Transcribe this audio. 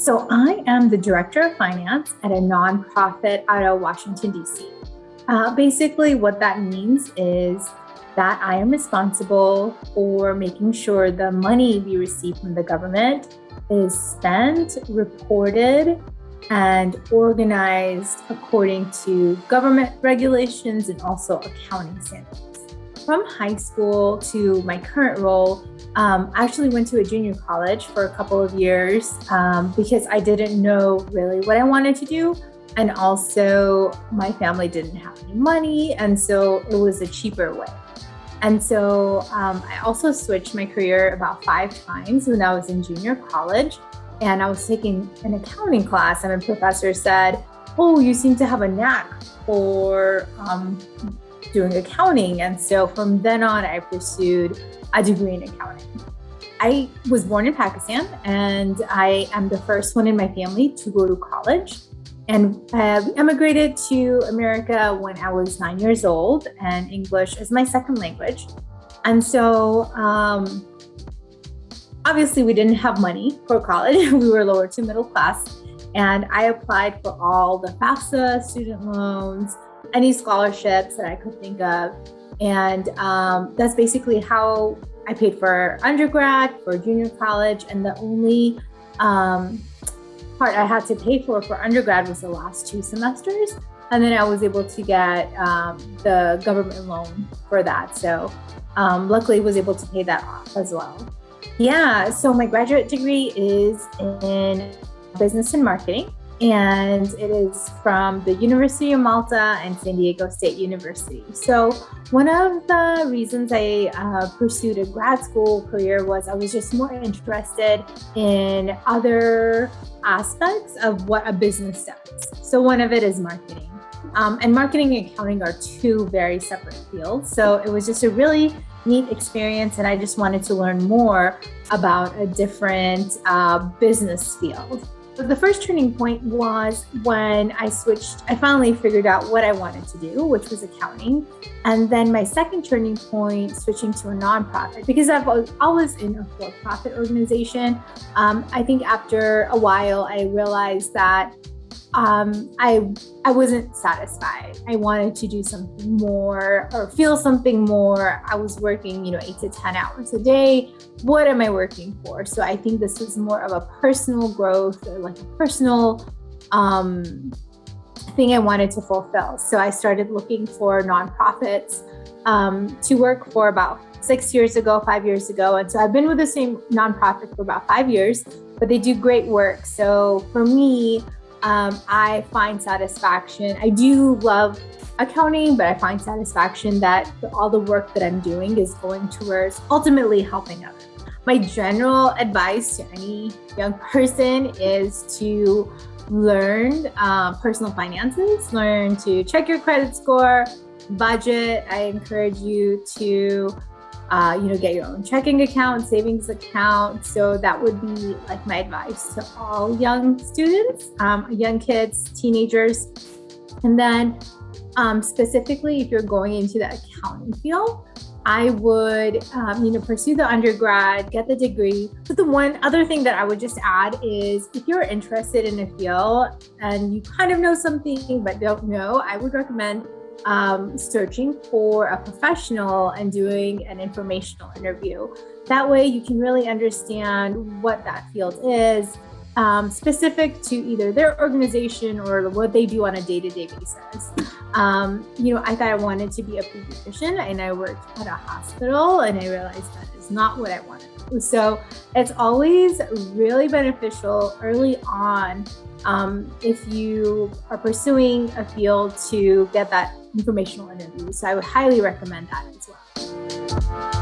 So I am the director of finance at a nonprofit out of Washington, D.C. Basically, what that means is that I am responsible for making sure the money we receive from the government is spent, reported, and organized according to government regulations and also accounting standards. From high school to my current role, I actually went to a junior college for a couple of years because I didn't know really what I wanted to do. And also my family didn't have any money. And so it was a cheaper way. And so I also switched my career about 5 times when I was in junior college. And I was taking an accounting class and a professor said, "Oh, you seem to have a knack for doing accounting." And so from then on, I pursued a degree in accounting. I was born in Pakistan and I am the first one in my family to go to college. And we emigrated to America when I was 9 years old, and English is my second language. And so obviously we didn't have money for college. We were lower to middle class. And I applied for all the FAFSA student loans, any scholarships that I could think of. And that's basically how I paid for undergrad, for junior college. And the only part I had to pay for undergrad was the last 2 semesters. And then I was able to get the government loan for that. So luckily was able to pay that off as well. Yeah, so my graduate degree is in business and marketing. And it is from the University of Malta and San Diego State University. So one of the reasons I pursued a grad school career was I was just more interested in other aspects of what a business does. So one of it is marketing. And marketing and accounting are 2 very separate fields. So it was just a really neat experience, and I just wanted to learn more about a different business field. The first turning point was when I finally figured out what I wanted to do, which was accounting. And then my second turning point, switching to a nonprofit, because I've always in a for-profit organization. I think after a while, I realized that I wasn't satisfied. I wanted to do something more or feel something more. I was working, 8 to 10 hours a day. What am I working for? So I think this was more of a personal growth, or like a personal thing I wanted to fulfill. So I started looking for nonprofits to work for about 5 years ago. And so I've been with the same nonprofit for about 5 years, but they do great work. So for me, I find satisfaction. I do love accounting, but I find satisfaction that all the work that I'm doing is going towards ultimately helping others. My general advice to any young person is to learn personal finances, learn to check your credit score, budget. I encourage you to get your own checking account, savings account. So that would be like my advice to all young students, young kids, teenagers. And then specifically, if you're going into the accounting field, I would, pursue the undergrad, get the degree. But the one other thing that I would just add is if you're interested in a field and you kind of know something but don't know, I would recommend searching for a professional and doing an informational interview. That way you can really understand what that field is, specific to either their organization or what they do on a day-to-day basis. I thought I wanted to be a pediatrician, and I worked at a hospital, and I realized that is not what I wanted to do. So it's always really beneficial early on if you are pursuing a field to get that informational interview. So I would highly recommend that as well.